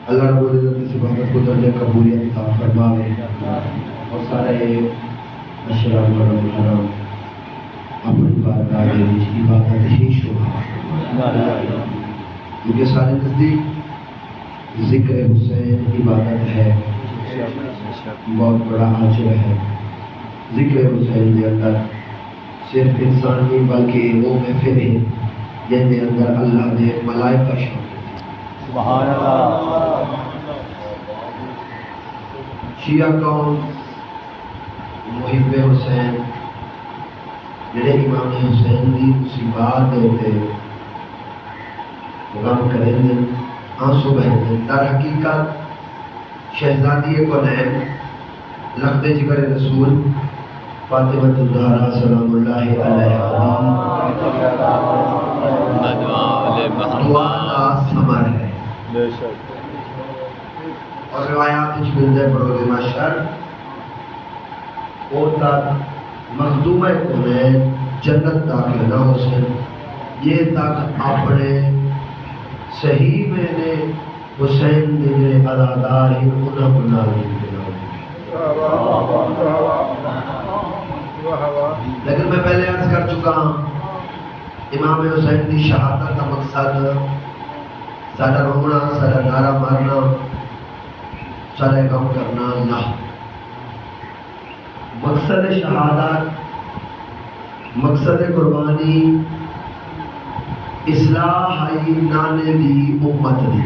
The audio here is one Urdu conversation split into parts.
اللہ رب العزت کی عبادت کو درجہ قبولیت عطا فرمائے اور سارے اشراف و حرام اپنی بارگاہ میں عبادت ہی شروع کیونکہ سارے نزدیک ذکر حسین عبادت ہے، بہت بڑا اجر ہے۔ ذکر حسین کے اندر صرف انسان نہیں بلکہ وہ محفل ہے جن کے اندر اللہ نے ملائکہ شامل سبحان اللہ۔ شیعہ قوم محب حسین جڑے امام حسین کی مصیبات ہوتے غم کریں دن آنسو بہتے، در حقیقت شہزادی کونین لخت جگر رسول فاطمہ الزہرا سلام اللہ علیہا دعا کا ثمر ہے۔ اور روایات اس ملتے بروز محشر اور تک مخدومہ کونین جنت داخل نہ ہو سن، یہ تک اپنے صحیبے نے حسین نے جڑے ادادار ہیں انہاں کو نہ لیکن میں پہلے عرض کر چکا ہوں امام حسین کی شہادت کا مقصد سارا رونا، سارا نعرہ مارنا، سارا کام کرنا نہ، مقصد شہادت، مقصد قربانی اصلاح ہے نانے دی امت دی،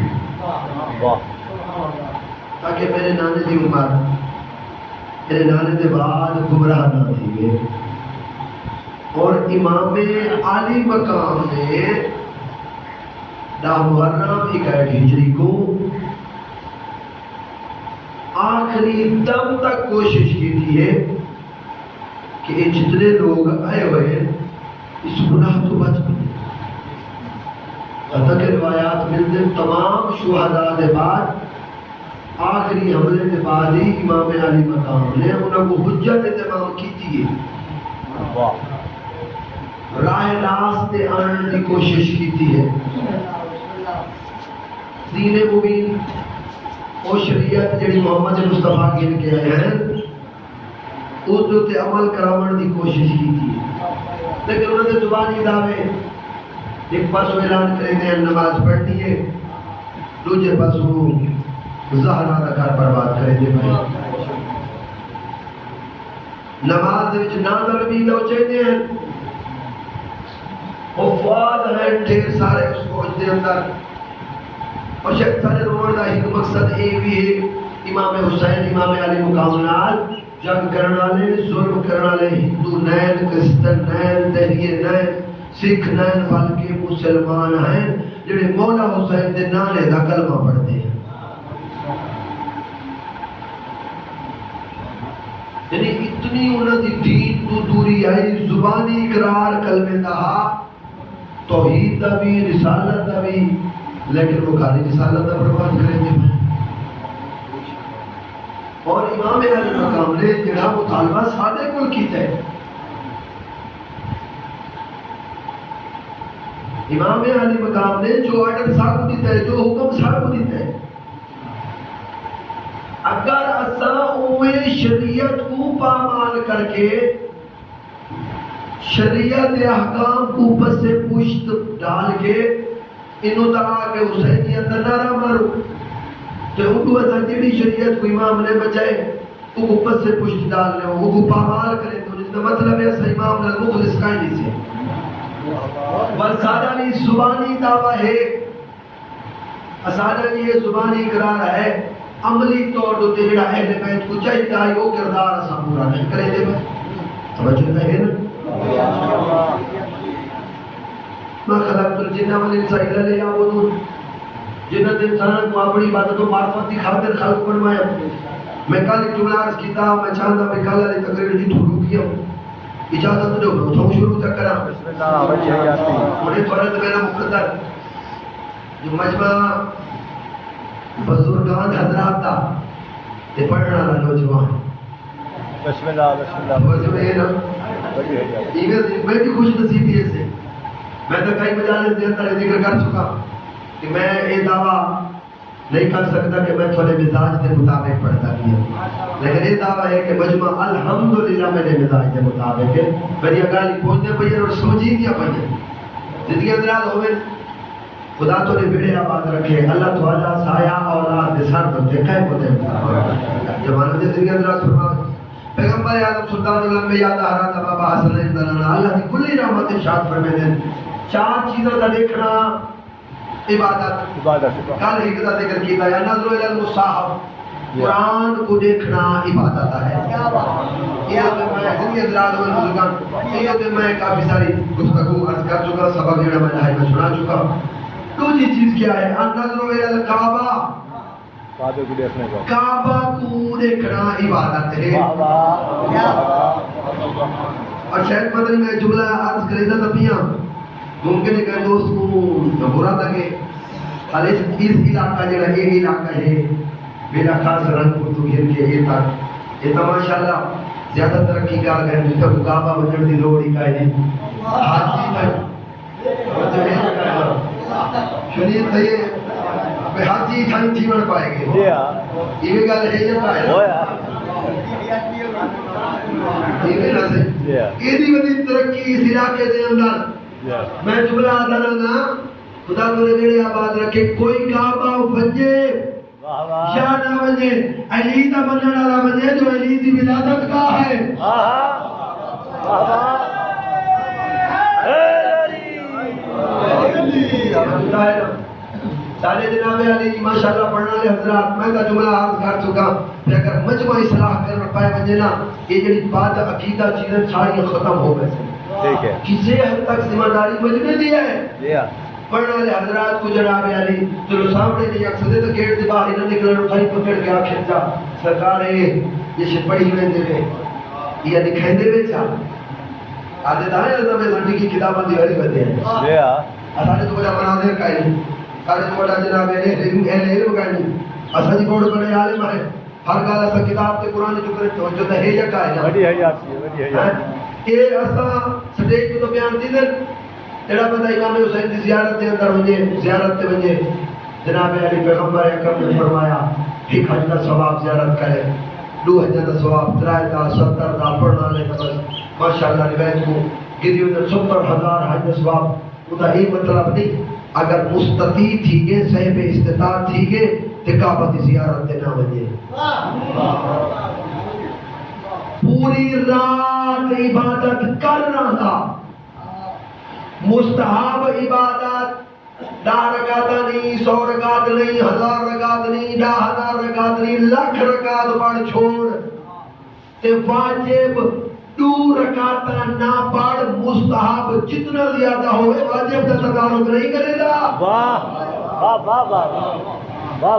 تاکہ میرے نانے دی امت میرے نانے دے بعد گمراہ نہ تھی گئے۔ اور امام عالی مقام نے 10 محرم 61 ہجری کو آخری دم تک کوشش کی تھی ہے کہ یہ جتنے لوگ آئے ہوئے اس گناہ تو بچ گئے۔ حتیٰ کہ روایات ملتے تمام شہداء کے بعد آخری حملے کے بعد ہی امام علی مقام نے انہوں کو حجت اتمام کی تھی، راہ راست آنے کی کوشش کی تھی ہے۔ دین مبین اور شریعت جڑی محمد مصطفیٰ گن کے آئے ہیں اس تے عمل کراون کی کوشش کی تھی، لیکن انہوں نے زبانی دعوے ایک پاسو اعلان کرے دیں نماز پڑھنی ہے، دوسرے پاسو زہرا کا گھر برباد کرے دے بھائی نماز وچ نازل بھی دو چاہتے ہیں افواد ہیں ڈھیر سارے اس فوج دے اندر، اور شاید سارے روڑ دا ایک مقصد اے بھی ہے امام حسین امام علی مقام نال جنگ کرنے والے، ظلم کرنے والے ہندو نین، کرسچن نین، دہریے نین، سکھ نین بلکہ مسلمان ہیں جڑے مولا حسین دے نانے دا کلمہ پڑھتے ہیں۔ یعنی اتنی انہوں دی دین تو دوری آئی، زبانی اقرار کلمہ دا، توحید دا بھی، رسالت دا بھی، لیکن وہ کاری رسالت دا برباد کریں گے۔ اور امام علی مقام نے جڑا مطالبہ سادے کل کیتا ہے، امام علی مقام نے جو آرڈر صاحب دیتا ہے، جو حکم صاحب دیتا ہے، اگر اساں اوے شریعت کو پامال کر کے شریعت احکام کو پس سے پشت ڈال کے انہوں تک کہ حسینیت نعرہ مارو تو اردو اساں جڑی شریعت کو امام نے بچائے وہ کو پس سے پشت ڈال لیں، وہ کو پامال کریں، تو جس کا مطلب ہے اساں امام نے مخلص کائیں نہیں سے بس سادہ بھی زبانی دعویٰ ہے، سادہ بھی یہ زبانی اقرار ہے، عملی طور تو جڑا اہل بیت کو چاہیے وہ کردار اساں پورا نہیں کرے دے بھائی توجہ ہے نا۔ ما خلقت الجن والانس الا ليعبدون، جنت انسان کو اپنی عبادت و معرفت کی خاطر خلق بنوایا۔ میں کل ایک جملہ عرض کیتا، میں چاہتا میں کل علی تقریر جی تھوڑو کیا اجازت دو میں اتھوں شروع تک کرا۔ انہیں تھوڑا میرا مقدر جو مجمع بزرگان حضرات دا تے پڑھنا والا نوجوان بسم اللہ بسم اللہ میں بھی خوش نصیبی ہے سے میں تو کئی مجالس کے اندر ذکر کر چکا کہ میں یہ دعویٰ نہیں کر سکتا کہ میں تھوڑے مزاج کے مطابق پڑھتا کیا، لیکن یہ دعویٰ ہے کہ مجمع الحمدللہ میرے مزاج کے مطابق ہے. میری اگالی پہنچنے پہ اور سوچی دیا پہ زندگی اندرال ہوئے. خدا تو نے بیڑے آباد رکھے، اللہ تعالیٰ سایہ اولاد دسار بنتے کئے پتے جمانہ دے زندگی اندرال فرمائے. پیغمبر اعظم سلطان الانبیاء حضرت بابا حسن رضی اللہ کی کلی رحمت ارشاد فرمائے دیں. 4 چیزوں کا دیکھنا عبادت. کل ایک کا ذکر کیا یا نظر الی المصحف، قرآن کو دیکھنا عبادت ہے. یہ میں زندگی اندرال ہوئے بزرگان، یہ میں کافی ساری گفتگو عرض کر چکا، سبق جڑا میں لائے میں سنا چکا. دوسری چیز کیا ہے؟ النظر الی الکعبہ، کعبہ کو دیکھنے کا، کعبہ کو دیکھنا عبادت ہے. اور شاید مدنی میں جملہ عرض کرے تھا تبیاں ممکن ہے کہ دوست کو برا لگے. اس علاقہ جڑا یہ علاقہ ہے میرا خاص رنگ کو گھر کے یہ تک یہ تو ماشاءاللہ زیادہ ترقی کر گئے. جس کو کعبہ وجن دی لوڑ ہی کائے نہیں حاجی تک شریعت ہے یہ حاجی تھن جیون پائے گے. یہ بھی گل ہے یہ پائے یہ بھی نہ سے یہ دی ودی ترقی اس علاقے دے اندر. میں جملہ آدھا رہنا خدا تو نے میرے آباد رکھے کوئی کعبہ بنجے یا نہ بنجے علی دا بننے والا بنجے جو علی دی ولادت کا ہے. سارے جناب علی ماشاءاللہ پڑھنے والے حضرات میں کا جملہ عرض کر چکا کہ اگر مجمع اصلاح کر پائے بنجے نا یہ جڑی بات عقیدہ چیزیں ساری ختم ہو گئے. ٹھیک ہے کسی حد تک ذمہ داری مجھے دیا ہے پڑھنے والے حضرات کو جناب علی چلو سامنے نہیں اکثر تو گیٹ سے باہر نہ نکلنے اٹھائی پکڑ کے آخر جا سرکار یہ سے پڑھی ہوئے دے یہ دکھائیں دے بیچا آدھے دائیں رضا میں زندگی کی کتابیں دیوالی بندے ہیں. سارے تو بڑا مناظر کا نہیں، سارے تو بڑا جناب علم کا نہیں. اسا جی بورڈ بنے عالم ہے ہر گال اسا کتاب تے قرآن جو کرے توجہ تے ہے جگہ ہے بڑی ہے آپ کی یہ اسا سٹیج تو بیان دی دے تیرا بندہ امام حسین دی زیارت دے اندر ونجے زیارت تے ونجے جناب علی پیغمبر اکرم نے فرمایا ایک حج کا ثواب زیارت کرے 2 حج کا ثواب 3 کا 70 کا پڑھنا لے بس ماشاءاللہ روایت کو گدیوں نے 70,000 حج کا ثواب ادا یہ مطلب نہیں اگر مستطیع تھی گے صاحب استطاعت تھی گے تے کعبہ دی زیارت تے نہ ونجے. پوری رات عبادت کر رہا تھا مستحب عبادت 10 رکعت نہیں 100 رکعت نہیں 1000 رکعت نہیں 10,000 رکعت نہیں لاکھ رکعت پڑھ چھوڑ تے واجب 2 رکعت نہ پڑھ مستحب جتنا زیادہ ہوئے واجب کا تدارک نہیں کرے گا. واہ واہ واہ واہ واہ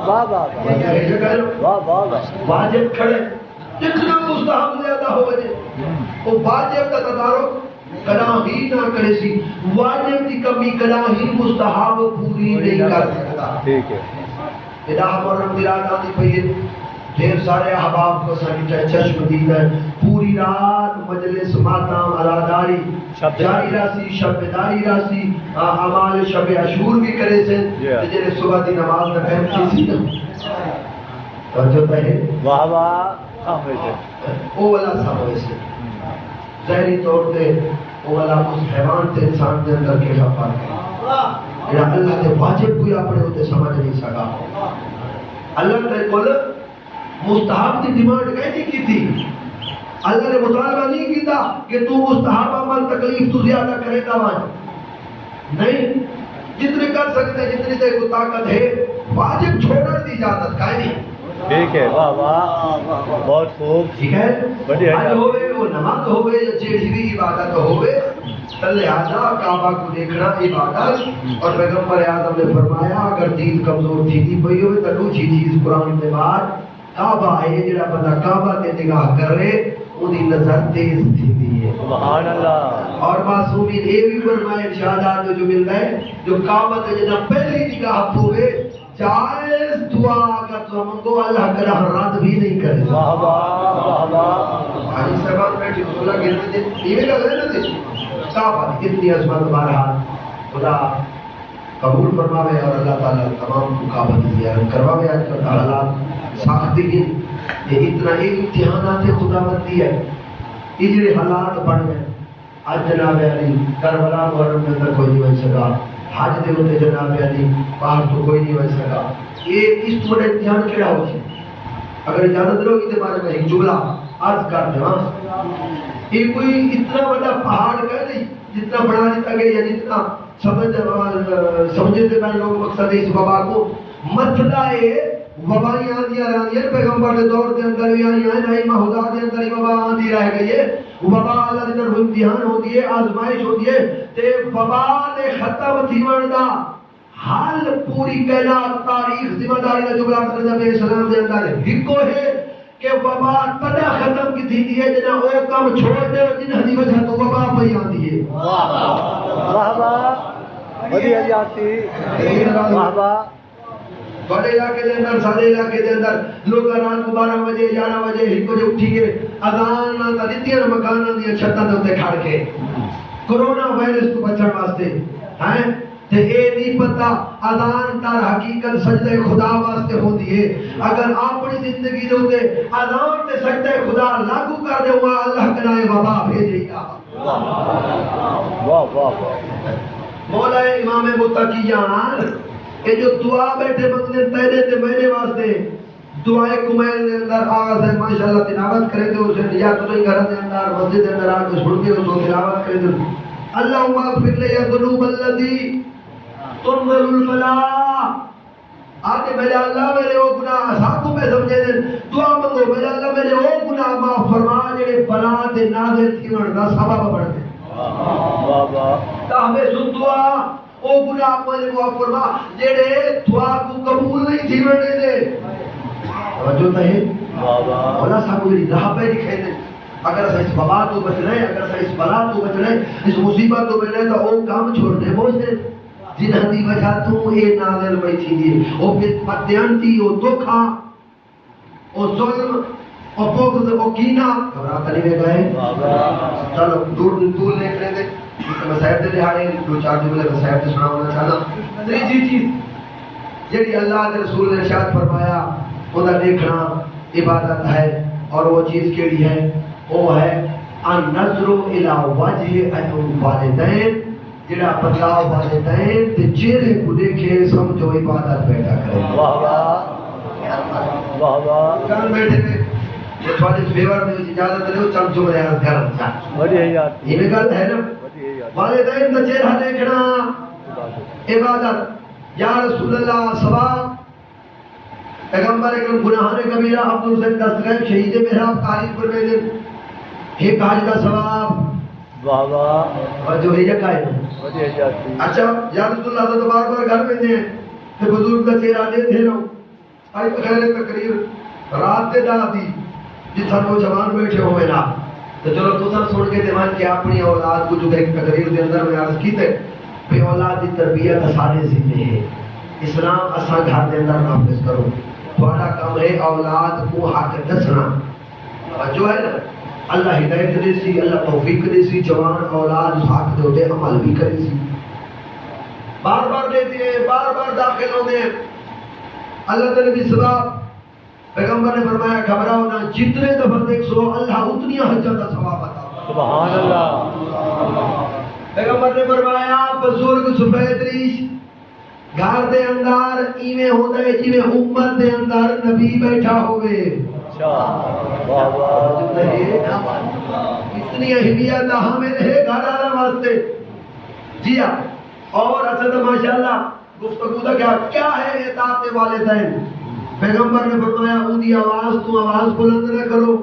واہ واہ واجب کھڑے جتنا مستحب زیادہ ہو وجے وہ واجب کا تدارک کلا ہی نہ کرے سی. واجب کی کمی کلا ہی مستحب پوری نہیں کر سکتا. ٹھیک ہے ادا محرم دی رات آتی پئی ہے ڈھیر سارے احباب کو ساری چشم دید ہے پوری رات مجلس ماتم عزاداری جاری راسی شب بیداری راسی اعمال شب عاشور بھی کرے سے جنہیں صبح دی نماز کا ٹائم کسی نہ توجہ ہے. واہ واہ سامنے سے او والا سامنے سے ظاہری طور پہ وہ والا اس حیوان تے انسان دے اندر کیسا فرق ہے یا اللہ نے واجب کوئی اپنے ہوتے سمجھ نہیں سکا. اللہ نے کل مستحب کی ڈیمانڈ کیسی کی تھی اللہ نے مطالبہ نہیں کیتا کہ تو مستحب عمل تکلیف تو زیادہ کرے گا نہیں جتنے کر سکتے جتنی تے کو طاقت ہے واجب چھوڑنے دی اجازت کا نہیں. ٹھیک ہے واہ واہ بہت خوب ٹھیک ہے بڑھیا حج ہوئے وہ نماز ہوئے یا جیڑی بھی عبادت ہوئے لہذا کعبہ کو دیکھنا عبادت. اور پیغمبر اعظم نے فرمایا اگر دید کمزور تھی پئی ہوئے تو دوسری چیز قرآن کے بعد کعبہ ہے جڑا بندہ کعبہ تے نگاہ کرے اودی نظر تیز تھی ہے. سبحان اللہ. اور معصومین یہ بھی فرمایا ارشادات جو ملتا ہے جو کعبہ تے جنا پہلی نگاہ ہوئے جائز دعا اگر تو ہم کو اللہ کرا رد بھی نہیں کرے. واہ واہ واہ واہ حاجی صاحب بیٹھے تو اللہ کے دین یہ گل ہے نا کعبہ اتنی عظمت بہرحال خدا قبول فرماوے اور اللہ تعالیٰ تمام کو کعبہ کی زیارت کرواوے. آج کل حالات سختی ہیں، یہ اتنا ایک امتحانات خدا بندی ہے، یہ جڑے حالات بن گئے. آج جناب علی کربلا محرم کے اندر کوئی نہیں بن سکا، حج دے ہوتے جناب علی باہر تو کوئی نہیں بن سکا. یہ اس بڑے امتحان کیڑا ہو جائے. اگر اجازت لو اس بارے میں ایک جملہ عرض کر دوں. یہ کوئی اتنا بڑا پہاڑ کا نہیں جتنا بڑا دیتا گیا یا جتنا سمجھتے ہیں لوگ مقصد اس وبا کو. مسئلہ ہے وبائیں آندیاں رہی پیغمبر کے دور کے اندر بھی آئی ہیں، نہیں مہدا کے اندر ہی وبا آندی رہ گئی ہے. وبا اللہ کی طرف امتحان ہوتی ہے، آزمائش ہوتی ہے. تے وبا نے ختم تھی وردا حال پوری کائنات تاریخ ذمہ داری کا جملہ نبی علیہ السلام دے اندر ہکو ہے کہ وبا تدا ختم کی تھی ہے جنہ او کام چھوڑ دے جنہ دی وجہ تو وبا پہ آندی ہے. واہ واہ بڑی حیاتی واہ واہ. بڑے علاقے دے اندر سارے علاقے دے اندر لوگ رات کو 12 بجے 11 بجے ایک بجے اٹھی کے اذان نہ دتیاں مکاناں دی چھتاں دے اوتے کھڑ کے کورونا وائرس تو بچن واسطے ہیں. تے اے نہیں پتہ اذان در حقیقت سجدہ خدا واسطے ہوندی ہے. اگر اپنی زندگی دے اوتے اذان تے سجدہ خدا لاگو کر دے ہوا اللہ کنے وبا بھیجے گا. واہ واہ واہ. مولا امام متقیان یہ جو دعا بیٹھے منگنے تیرے تے میرے واسطے دعائے کمیل دے اندر آغاز ہے ماشاءاللہ تلاوت کرے دے اسے یا تو نہیں گھر دے اندر مسجد دے اندر آ کے سن کے اس کو تلاوت کرے دے. اللہم اغفر لی ذنوب الذی تنزل البلاء. آتے میرے اللہ میرے وہ گناہ ساتھوں پہ سمجھے دے دعا منگو میرے اللہ میرے وہ گناہ معاف فرما جڑے بلا دے نازل تھی ورنہ سبب بڑھ دے. واہ واہ. تاہمیں سن دعا او گناہ مجھے معاف فرما جڑے دعا کو قبول نہیں تھی ورنہ دے. توجہ تے واہ واہ. مولا صاحب میری راہ پہ لکھے دے. اگر اسا اس وبا تو بچ رہے، اگر اسا اس بلا تو بچ رہے، اس مصیبت تو بچ رہے تو او کام چھوڑنے بوجھ جنہ دی وجہ تو اے نازل ہوئی تھی دی او بدیانتی او دکھا او ظلم او بغض او کینہ گھبراہٹ نہیں گئے. چلو دور دور لے کر دے مسائب دے لحاظے دو چار جملے مسائب دے سناؤنا چاہنا. تیسری چیز جڑی اللہ کے رسول نے ارشاد فرمایا خدا دیکھنا عبادت ہے اور وہ چیز کیڑی ہے وہ ہے ان نظر الی وجہ الوالدین. جڑا بدلاؤ والدین تے چہرے کو دیکھے سمجھو عبادت پیدا کرے. واہ واہ واہ واہ. کل بیٹھے نے یہ تھوڑی فیور میں اجازت دے چل جو میرے گھر جا بڑی حیاتی. یہ گل ہے نا والدین کا چہرہ دیکھنا عبادت. یا رسول اللہ ثواب پیغمبر اکرم گناہان کبیرہ عبد الحسین دستگیر شہید محراب تاریخ پر میں دن ایک حاج کا ثواب. واہ واہ. اور جو ہے یہ ہے بڑی حیاتی. اچھا یا رسول اللہ صلی بار بار گھر میں دیں پھر بزرگ کا چہرہ دے دے رہا ہوں. آئی خیر تقریر رات دے دا دی جتھا نوجوان بیٹھے ہوئے نا تو چلو تو سب سن کے دیوان کہ اپنی اولاد کو جو ایک تقریر دے اندر میں عرض کیتے بے اولاد دی تربیت سارے ذمہ ہے. اسلام اساں گھر دے اندر نافذ کرو. تھوڑا کام ہے اولاد کو حق دسنا. جو ہے نا اللہ ہدایت دے سی، اللہ توفیق دے سی، جوان اولاد اس حق دے ہوتے عمل بھی کرے سی. بار بار دیتے ہیں، بار بار داخل ہوتے ہیں. اللہ تعالی بھی ثواب پیغمبر نے فرمایا گھبراؤ نہ جتنے دفعہ دیکھ سو اللہ اتنی حجت کا ثواب عطا. سبحان اللہ. پیغمبر نے فرمایا بزرگ سفید ریش گھر دے اندر ایویں ہوندا ہے جویں امت دے اندر نبی بیٹھا ہوئے. اچھا واہ واہ. اتنی اہمیت ہمیں ہے گھر والے واسطے. جی ہاں. اور اصل ماشاءاللہ گفتگو کا کیا ہے اطاعت والدین. پیغمبر نے فرمایا ان کی آواز تو آواز بلند نہ کرو،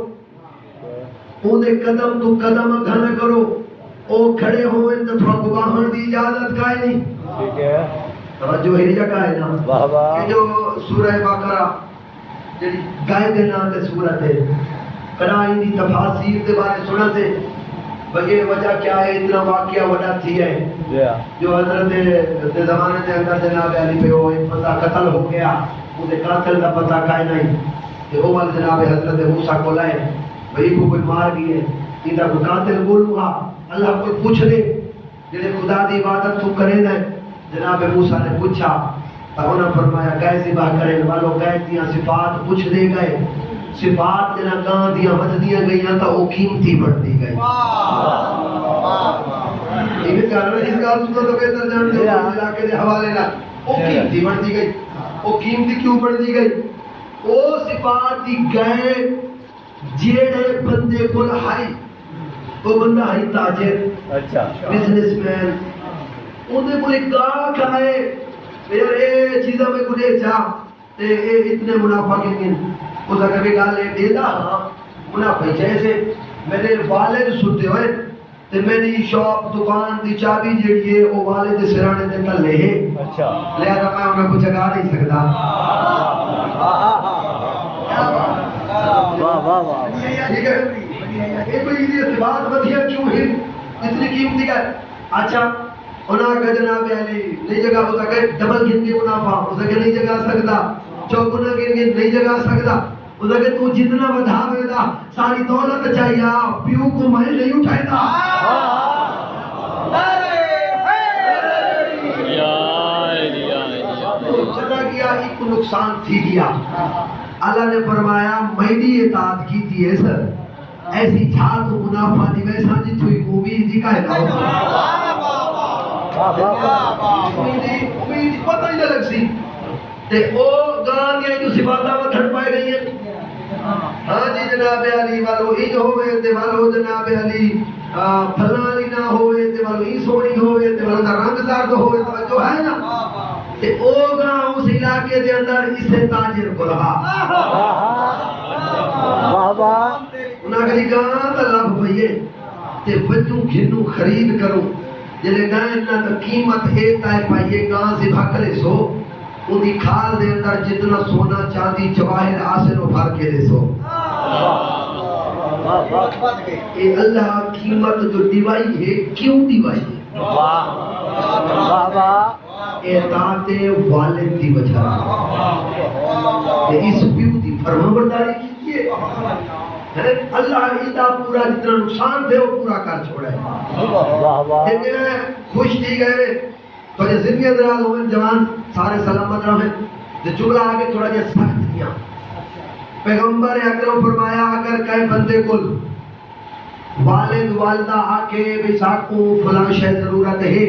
انہیں قدم تو قدم اگھا نہ کرو. او کھڑے ہوئے تو تھوڑا گواہن دی اجازت کا ہی نہیں. ٹھیک ہے. توجہ ہی جگہ ہے نا. واہ واہ. کہ جو سورہ بقرہ جڑی گائے دے نام تے سورت ہے کنا ان دی تفاسیر دے بارے سنا سے بغیر وجہ کیا ہے اتنا واقعہ وڈا تھی ہے جو حضرت دے زمانے دے اندر جناب علی پہ وہ ایک بندہ قتل ہو گیا. وہ قاتل دا پتہ کائے نہیں تے وہ وال جناب حضرت موسیٰ کو لائے بھئی کو کوئی مار گئے انہاں کو قاتل بولوں گا. اللہ کو پوچھ دے جڑے خدا دی عبادت تو کرے نہ جناب موسیٰ نے پوچھا تو انہوں نے فرمایا گئے ذبح کرنے والوں گئے دیاں صفات پوچھ دے گئے صفات جنہ گاں دیاں ود دیاں گئیاں تا وہ قیمتی بڑھ دی گئی یہ بھی کہا رہا ہے اس کا سنو تو بہتر جانتے ہو علاقے دے حوالے نہ وہ قیمتی بڑھ دی گئی وہ قیمتی کیوں بڑھ دی گئی وہ صفات دی گئے جیڑے بندے کو لہائی وہ بندہ ہائی تاجر بزنس مین انہیں کوئی گاہ کھائے یار اے چیزہ میں کنے چاہ اتنے منافع کن اس اگر بھی گاہ لے دیدہ ہاں منافع جیسے میرے والد سنتے ہوئے تو میری شاپ دکان دی چابی جیڑیے وہ والد سرانے دے کل لے ہے لہذا میں انہیں کچھ اگا نہیں سکتا ٹھیک ہے یہ کوئی بات بدھیا کیوں ہے اتنی قیمتی کا اچھا انہاں کا جناب علی نہیں جگہ ہوتا کہ ڈبل گن کے منافع اسے کہ نہیں جگہ سکتا چوکنا گن کے نہیں جگہ سکتا اسے کہ تو جتنا بدھا ویدا ساری دولت چاہیے پیو کو میں نہیں اٹھائے دا چلا گیا ایک نقصان تھی گیا اللہ نے فرمایا میری اطاعت کی تھی ہے سر ایسی چھال تو منافع دی ویسا جی تھوئی امید جی کا ہے امید پتہ ہی نہ لگ سی تے او گاں دیا جو صفاتہ میں کھڑ پائے گئی ہیں ہاں جی جناب علی والو ہی جو ہوئے تے والو جناب علی پھلانی نہ ہوئے تے والو ہی سونی ہوئے تے والو رنگ زرد ہوئے تے جو ہے نا تے او گاں اس علاقے دے اندر اسے تاجر کو رہا بابا انہاں کہی گاں تا لب بھئیے تے بچوں گھنوں خرید کروں جلے گاں انہاں تا قیمت ہے تائے پائیے گاں سے بھاکرے سو ان دی کھال دے اندر جتنا سونا چاندی جواہر آسن و بھر کے دے سو اے اللہ قیمت جو دیوائی ہے کیوں دیوائی ہے بابا اطاعت والد دی وجہ اس پیو دی فرما برداری کیجئے اللہ عیدہ پورا جتنا نقصان دے وہ پورا کر چھوڑا ہے لیکن خوش تھی گئے تو یہ زندگی اندرال ہوئے جوان سارے سلامت رہے جو جملہ آگے تھوڑا جا سخت کیا پیغمبر اکرم فرمایا اگر کئی بندے کو والد والدہ آکے بے ساکوں فلان شے ضرورت ہے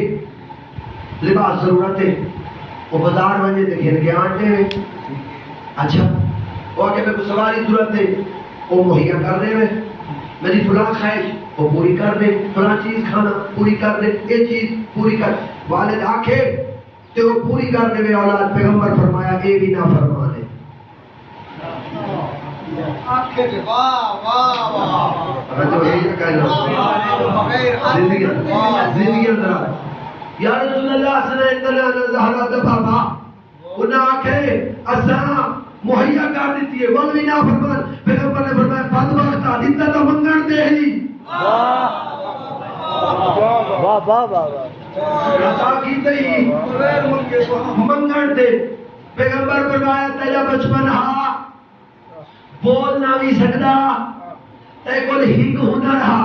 لباس ضرورت ہے وہ بازار وجہ دیکھیں کہ آنٹے ہیں اچھا وہ آکے میں کو سواری ضرورت ہے وہ مہیا کر دے میں میری فلان خواہش وہ پوری کر دے فلان چیز کھانا پوری کر دے یہ چیز پوری کر والد آکھے تو وہ پوری کر دے میں اولاد پیغمبر فرمایا اے بھی نہ فرمانے زندگی اندر یا رسول اللہ صلی اللہ علیہ وسلم بابا انہاں آکھے اساں مہیا کر دیتی ہے ولوی نہ فرمان پیغمبر نے فرمایا بدبختہ دیتا تو منگن دے ہی بابا عطا کی تئی منگن دے پیغمبر فرمایا تیرا بچپن ہا بول نہ بھی سکدا تے کول ہنگ ہنر ہا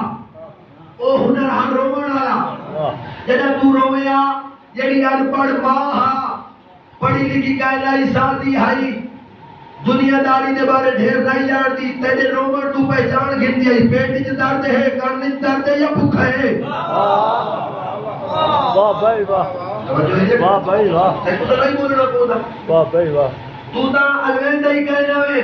او ہنر ہا رومن والا جڑا تو رویا جڑی ان پڑھ ماں ہا پڑھی لکھی کائنائی ساتھی ہائی دنیا داری دے بارے ڈھیر نہیں جانتی تیرے رومن تو پہچان گھنتی ہے پیٹ وچ درد ہے کان وچ درد ہے یا بھوک ہے واہ بھائی واہ واہ بھائی واہ تے تو نہیں بولنا پوندا واہ بھائی واہ تو تا الویندہ ہی کہنا ہے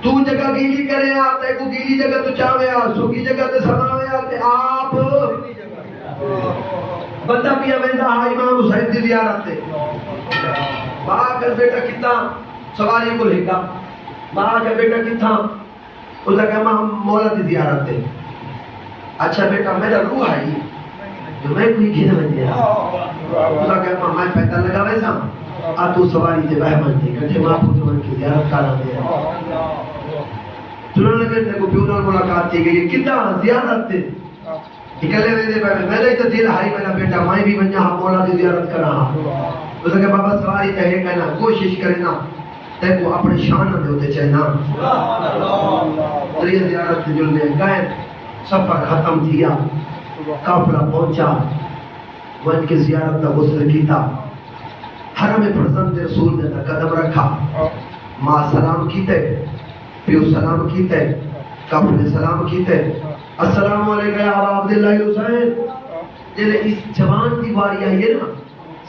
تو جگہ گیلی کرے آ تے کو گیلی جگہ تو چاہے آ سوکی جگہ تے سماوے آ تے آپ بندہ پیا ویندا امام حسین دی زیارت تے ماں کر بیٹا کتنا سواری کو لکھا ماں کا بیٹا کتنا اس نے کہا مولا دی زیارت تے اچھا بیٹا میرا روح آئی جو میں کوئی گھن بن گیا اس نے کہا میں پیدا لگا ویسا آ تو سواری تے بہ بن دے کٹھے ماں پوتر بن کی زیارت کرا دے سنن لگے تے کو پیو نال ملاقات تھی گئی کتنا زیارت تے نکلے وے دے پہلے میں نے تو دل ہائی میرا بیٹا میں بھی بنیا مولا دی زیارت کرا اس نے کہا بابا سواری تے ہے کہنا کوشش کرنا تے کو اپنے شان دے ہوتے چاہنا تری زیارت جلنے گئے سفر ختم کیا قافلہ پہنچا ون کے زیارت کا غسل کیتا حرم فرزند رسول نے قدم رکھا ماں سلام کیتے پیو سلام کیتے کابو نے سلام کیتے السلام علیکم یا ابا عبداللہ حسین جلے اس جوان کی باری آئی ہے نا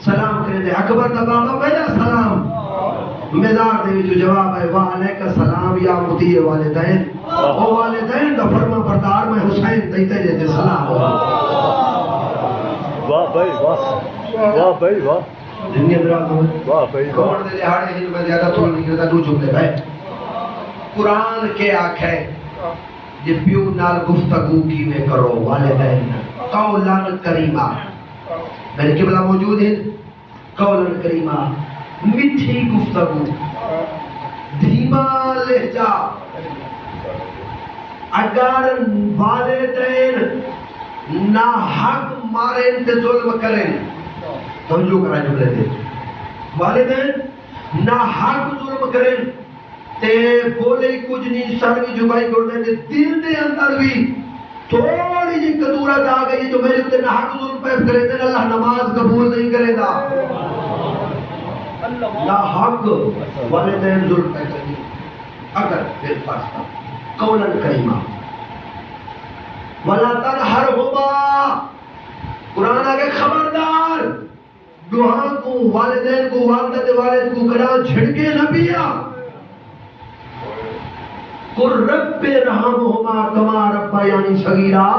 سلام کرے دے اکبر دا بابا پہلا سلام میدار دے جو جواب ہے وعلیکم السلام یا مطیع والدین او والدین دا فرما بردار میں حسین دیتے دیتے سلام واہ بھائی واہ واہ بھائی واہ دنیا درات ہوئے واہ بھائی واہ کمر دے لہاڑے ہن میں زیادہ تھوڑ نہیں کرتا دو جملے بھائی قرآن کے آنکھیں یہ پیو نال گفتگو کی میں کرو والدین قولان کریمہ میرے قبلہ موجود ہیں قولان کریمہ میٹھی گفتگو دھیما لہجہ اگر والدین نہ حق ماریں تے ظلم کریں توجہ کرائیں جملے دے والدین نہ حق ظلم کریں تے بولے کچھ نہیں سر کی جبائی کرنے تے دل دے اندر بھی تھوڑی جی قدورت آ گئی جو میرے تے نہ حق ظلم پہ کرے تے اللہ نماز قبول نہیں کرے گا نہ حق والدین ظلم پہ کرے اگر پھر پاستا قولن کریمہ وَلَا تَنْحَرْهُمَا قرآن آگے خبردار دعا کو والدین کو والدت والد کو کڑا جھڑکے نہ پیا قُلْ رَبِّ ارْحَمْهُمَا كَمَا رَبَّيَانِي صَغِيرًا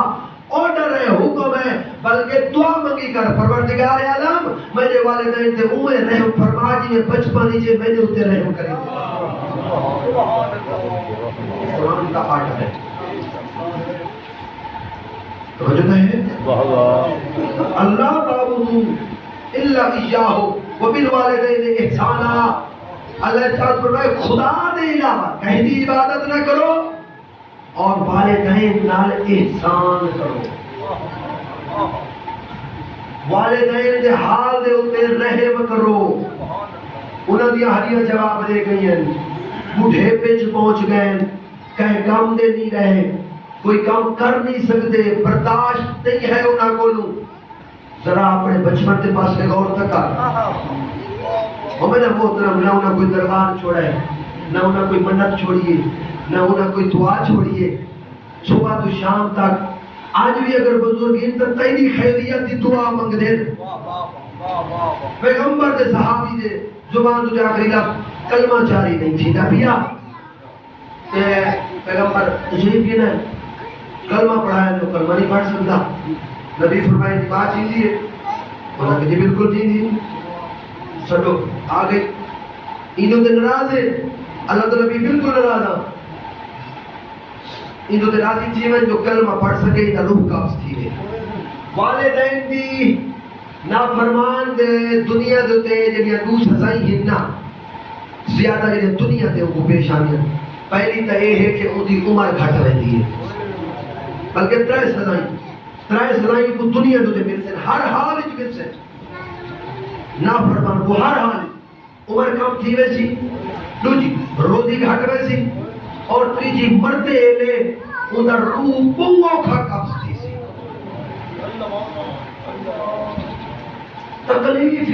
آرڈر ہے حکم ہے بلکہ دعا منگی کر پروردگار عالم میرے والدین تے اوے رحم فرما جی میں بچپن جے میں نے اتے رحم کرے قرآن کا آرڈر ہے توجہ ہے اللہ تعبدو الا ایاہ وبالوالدین احسانا اللہ تعالیٰ فرمائے خدا دے علاوہ کہیں دی عبادت نہ کرو اور والدین نال احسان کرو والدین دے حال دے اتے رحم کرو انہاں دی ہریاں جواب دے گئی ہیں بوڑھے پچ پہنچ گئے کہیں کام دے نہیں رہے کوئی کام کر نہیں سکتے برداشت نہیں ہے انہاں کو ذرا اپنے بچپن کے پاس سے غور تک اور میں نے محترم نہ انہاں کوئی دربار چھوڑا ہے نہ انہاں کوئی منت چھوڑیے نہ انہاں کوئی دعا چھوڑیے صبح تو شام تک آج بھی اگر بزرگ ان تک تیری خیریت دی دعا منگ دے پیغمبر دے صحابی دے زبان تو جا کر لفظ کلمہ جاری نہیں تھی نبیا پیغمبر تشریف کی نہ کلمہ پڑھایا تو کلمہ نہیں پڑھ سکتا نبی فرمائے کہ بات چیزی ہے انہوں نے کہا بالکل چیزی سٹو آگے انہوں نے نراز ہے اللہ تعالیٰ بھی بالکل نراز ہے انہوں نے راضی جیون جو کلمہ پڑھ سکے تا روح قابض تھی ہے والدین دی نافرمان دے دنیا دے جنیا دو سزائی ہننا زیادہ جنیا دنیا دے ان کو پیشانیاں پہلی تا یہ ہے کہ ان کی عمر گھٹ رہتی ہے بلکہ ترائے سزائی کو دنیا دے مل سے ہر حال اچھ مل سے نافرمان کو ہر حال عمر کم تھی ویسی دو جی روزی گھٹ ویسی اور تیجی مرتے لے ادھر روح بنگو کھا قبض تھی سی تکلیف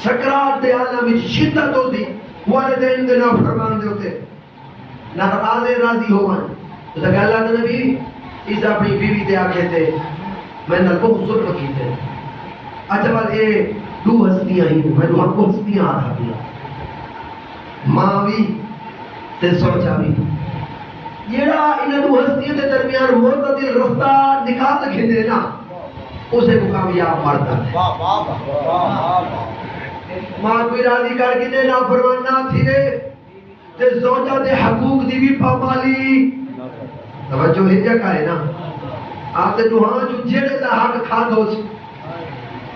سکرات دے عالم شدت ہو دی والدین دے نافرمان دے ہوتے نہ راضی ہو من تو کہ اللہ نے نبی اس اپنی بیوی دے آگے تھے میں نے بہت ظلم کی تھے اچھا بات یہ دو ہستیاں ہی میں دو ہم کو ہستیاں آ رہا دیا ماوی تے سوچا بھی جیڑا انہیں دو ہستیاں دے درمیان معتدل رفتہ نکال کے دے نا اسے کو کامیاب مرتا ہے ماں کوئی راضی کر کے نا فرمان نہ تھی دے تے زوجہ دے حقوق دی بھی پامالی توجہ ہے کیا کرے نا آپ تے دوہاں جو جیڑے دا حق کھا دوس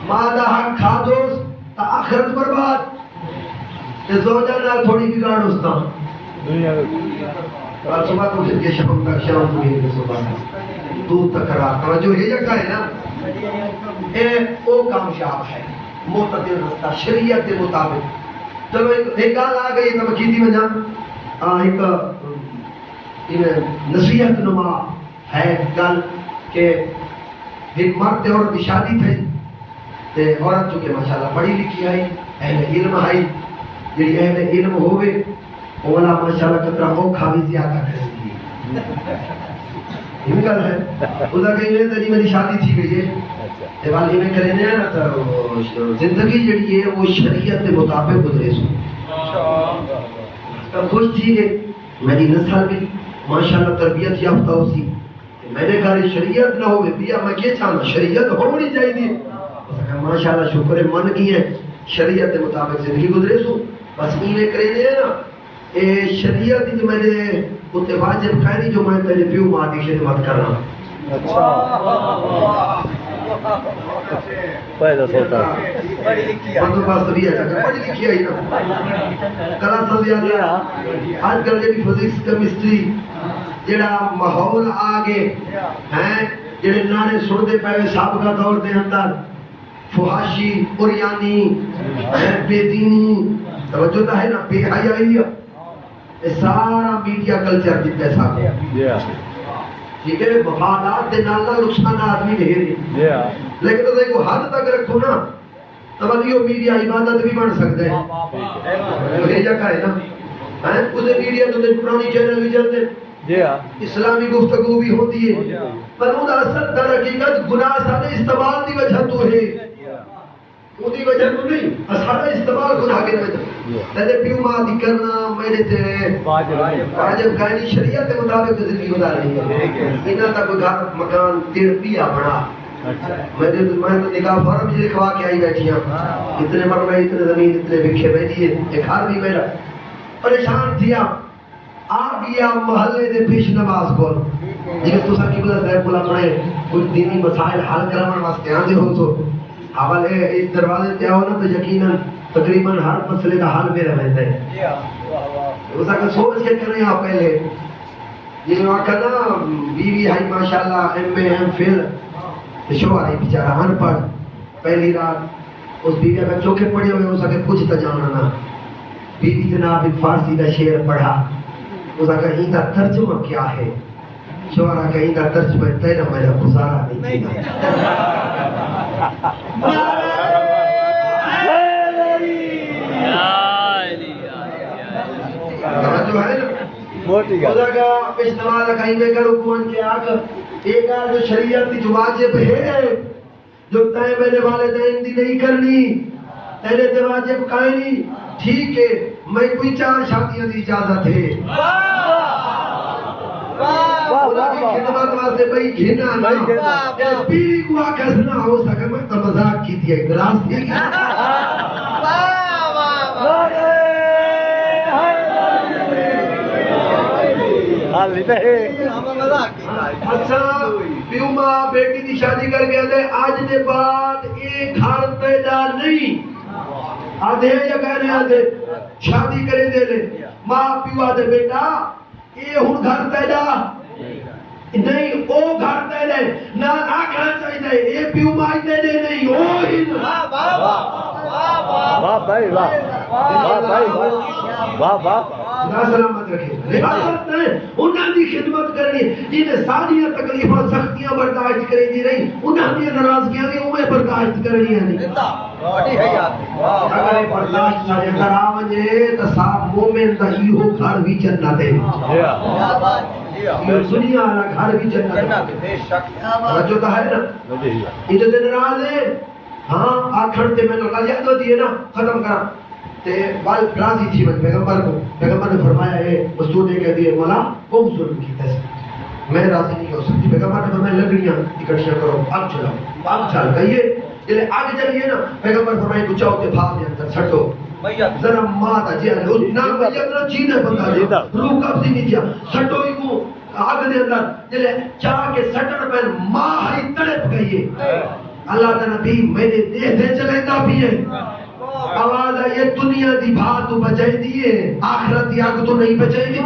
ماں دا حق کھا دوس تا آخرت برباد تے زوجہ نال تھوڑی بگاڑ استا اور صبح تو پھر کے شام تک شام کو یہ صبح دو تکرار توجہ ہے کیا کرے نا اے او کامیاب ہے معتدل رستہ شریعت کے مطابق چلو ایک گال آ گئی تو کیتی میں جان ایک نصیحت نما ہے گل کہ ایک مرد اور کی شادی تھی تے عورت چونکہ ماشاءاللہ پڑھی لکھی آئی اہل علم آئی جی اہل علم ہوئے اولا ماشاءاللہ کترا اوکھا بھی زیادہ کریں گی یہ گل ہے اس کا کہیں نہیں جی میری شادی تھی گئی ہے تے والی میں کریں گے نا تو زندگی جڑی ہے وہ شریعت کے مطابق گزرے سو تب خوش تھی کہ میری نسل بھی ماشاءاللہ تربیت یافتہ ہو سی میں نے کہا شریعت نہ ہوگی پیا میں کیا چاہنا شریعت ہونی چاہیے ماشاءاللہ شکر ہے من کی ہے شریعت کے مطابق زندگی گزرے سو بس یہ کریں گے نا اے شریعت جو میں نے اتنے واجب کہنی جو میں پہلے پیو ماں کی خدمت کرنا پہلا سوتا بندوبست بھی ہے پڑھی لکھی آئی نا کلا سب زیادہ آج کل جی فزکس کیمسٹری جڑا ماحول آگے ہیں جڑے نانے سنتے پہلے سابقہ دور دے اندر فحاشی اوریانی بے دینی توجہ ہے نا بے حیائی سارا میڈیا کلچر کی پیسہ ٹھیک ہے مفادات دے نال نقصانات بھی ڈھیر لیکن تو دیکھو حد تک رکھو نا تب یہ میڈیا عبادت بھی بن سکتا ہے یہ جگہ ہے نا اسے میڈیا تو پرانی چینل بھی چلتے اسلامی گفتگو بھی ہوتی ہے پر وہ اصل در حقیقت گناہ سارے استعمال کی وجہ تو ہے اودی وجہ تو نہیں سارا استعمال گناہ کی وجہ تیرے پیو ماں دی کرنا میرے تے واجب کہانی شریعت کے مطابق زندگی گزارنی ہے انہاں تک گھر مکان تیر پیا بنا میں تو نکاح فارم جی لکھوا کے آئی بیٹھی ہوں اتنے مرمے اتنے زمین اتنے بکھے بیٹھی ہے ایک گھر بھی میرا پریشان تھیا آ گیا محلے دے پیش نماز کو جی تو سا قبلہ صاحب کو اپنے کچھ دینی مسائل حل کرنے واسطے آندے ہو تو حوالے اس دروازے تے آؤ نا تو یقیناً تقریباً ہر مسئلے کا حل میرا رہتا ہے اس کا سوچ کے کریں آپ پہلے یہ واقعہ نا بیوی ہے ماشاءاللہ ایم اے ایم فل شوہر ہے بیچارہ ان پڑھ پہلی رات اس بیوی کا چوکھے پڑے ہوئے اس کا کچھ تو جانا نہ بیوی جناب ایک فارسی کا شعر پڑھا اس کا ان کا ترجمہ کیا ہے شوہر کا ان کا ترجمہ تیرا میرا گزارا نہیں جو ہے موٹی خدا کا استعمال کہیں میں کرو کون کے آگ ایک آج جو شریعت کی جو واجب ہے جو تائیں میرے والدین دی نہیں کرنی تیرے تے واجب کائنی ٹھیک ہے میں کوئی 4 شادیاں دی اجازت ہے خدا کی خدمت واسطے بھئی گھنا نا پیری کو آکس نہ ہو سکے میں تو مذاق کی تھی ایک گلاس تھی اچھا پیو ماں بیٹی کی شادی کر کے آدھے آج دے بعد ایک گھر پیدا نہیں آدھے یا کہنے آدھے شادی کرے دے لے ماں پیو آدھے بیٹا یہ ہون گھر پیدا نہیں او گھر پیدا نہ آکھنا چاہیے یہ پیو ماں دے دے نہیں او ہی واہ بھائی واہ واہ بھائی واہ واہ خدا سلامت رکھے لحاظت نہیں انہاں دی خدمت کرنی جنہیں ساریاں تکلیفاں سختیاں برداشت کریں دی رہی انہاں دی ناراضگیاں بھی انہیں برداشت کرنی ہے اگر برداشت نہ کرا ونجے تو صاحب مومن دا ایہو گھر بھی جنت ہے دنیا والا گھر بھی جنت ہے جو تو ہے نا ادھر دن ناراض ہے ہاں آکھڑ تے میں نے یاد ہوتی ہے نا ختم کرا تے بال راضی تھی میں پیغمبر نے فرمایا ہے مستور نے کہہ دیا مولا وہ ظلم کیتا ہے میں راضی نہیں ہو سکتی پیغمبر نے فرمایا لکڑیاں اکٹھیاں کرو آگ چلاؤ آگ چل گئی جلے آگے چلیے نا پیغمبر فرمایا کچھ آؤ تے بھاگ دے اندر چھٹو ذرا ماتا جی نا میت نہ جینے بندہ روح قبضی نہیں کیا چھٹو ہی کو آگ دے اندر جلے چاہ کے سٹن پر ماں ہی تڑپ گئی ہے اللہ کا نبی میرے دیہ دے چلے دا بھی ہے آواز آئیے دنیا دی بھات تو بچائی دیئے آخرت دی آگ تو نہیں بچائی دی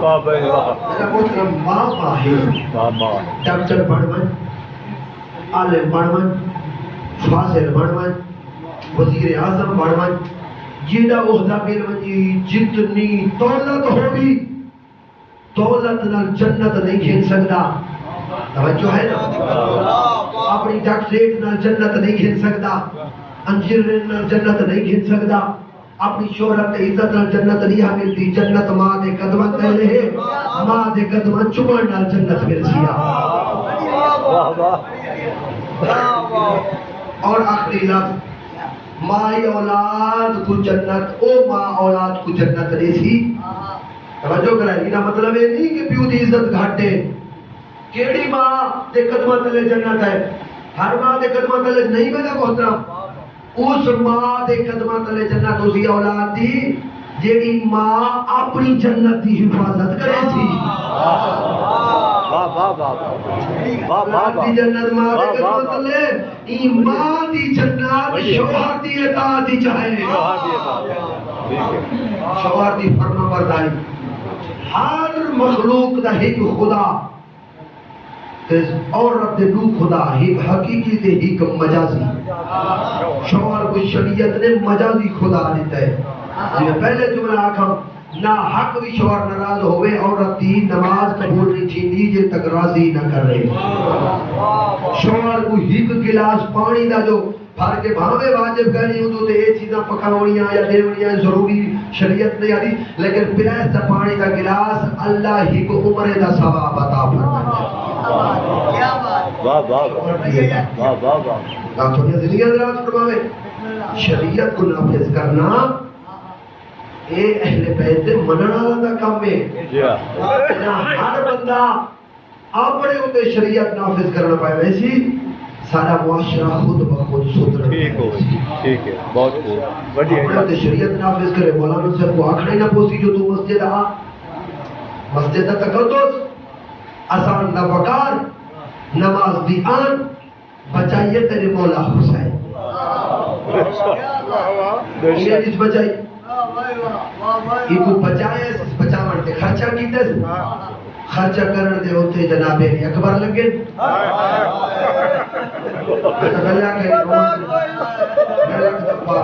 واہ بھائی واہ میرا محترم ماں باہر ماما ڈاکٹر بڑھون عالم بڑھون فاضل بڑھون وزیر اعظم بڑھون جیڑا عہدہ ملونی جتنی دولت ہوگی دولت نال جنت نہیں کھین سکتا توجہ ہے نا اپنی ڈاکٹریٹ نال جنت نہیں گھن سکتا، انجینئر نال جنت نہیں گھن سکتا، اپنی شہرت عزت نال جنت نہیں ملتی. جنت ماں دے قدماں تے رہے، ماں دے قدماں چومن نال جنت ملسی. اور آخری لفظ ماں اولاد کو جنت، او ماں اولاد کو جنت نہیں سی. توجہ کرائی نا، مطلب یہ نہیں کہ پیو دی عزت گھٹے. کیڑی ماں دے قدماں تلے جنت ہے؟ ہر ماں دے قدماں تلے نہیں میرا محترم. اس ماں دے قدماں تلے جنت اسی اولاد دی جیڑی ماں اپنی جنت دی حفاظت کرے سی. دی جنت ماں دے قدماں تلے، ای ماں دی جنت شوہر دی اطاعت دی چاہے، شوہر دی فرما برداری. ہر مخلوق دا ایک خدا، عورت دے دو خدا، ایک حقیقی تے ایک مجازی. شوہر کو شریعت نے مجازی خدا دیتا ہے. جنہیں پہلے جملہ آکھا نہ حق بھی شوہر ناراض ہوئے، عورت دی نماز قبول نہیں تھی جے تک راضی نہ کر رہے. شوہر کو ایک گلاس پانی دا جو بھر کے بھاوے واجب کرنی ہوں تو یہ چیزاں پکاونیاں یا دیونیاں ضروری شریعت نہیں آتی، لیکن پیاس دا پانی دا گلاس اللہ ہی کو عمر دا ثواب عطا فرماتا ہے. زندگی اندراز فرماوے. شریعت کو نافذ کرنا اے اہل بیت دے منن والا دا کام ہے. ہر بندہ اپنے اوتے شریعت نافذ کرنا پائے، ویسی سارا معاشرہ خود بخود سدھر. ٹھیک ہے، بہت خوب، بڑی اپنے شریعت نافذ کرے. مولانا صاحب کو آخر نہ پوسی جو تو مسجد آ، مسجد دا تقدس، اذان دا وقار، نماز دی آن، بچائیے تیرے مولا حسین. یہ جس بچائی یہ کو بچائے، اس بچاون تے خرچہ کیتے، خرچہ کرن دے ہوتے جناب علی اکبر لگے. اللہ کے روز ملک دفعہ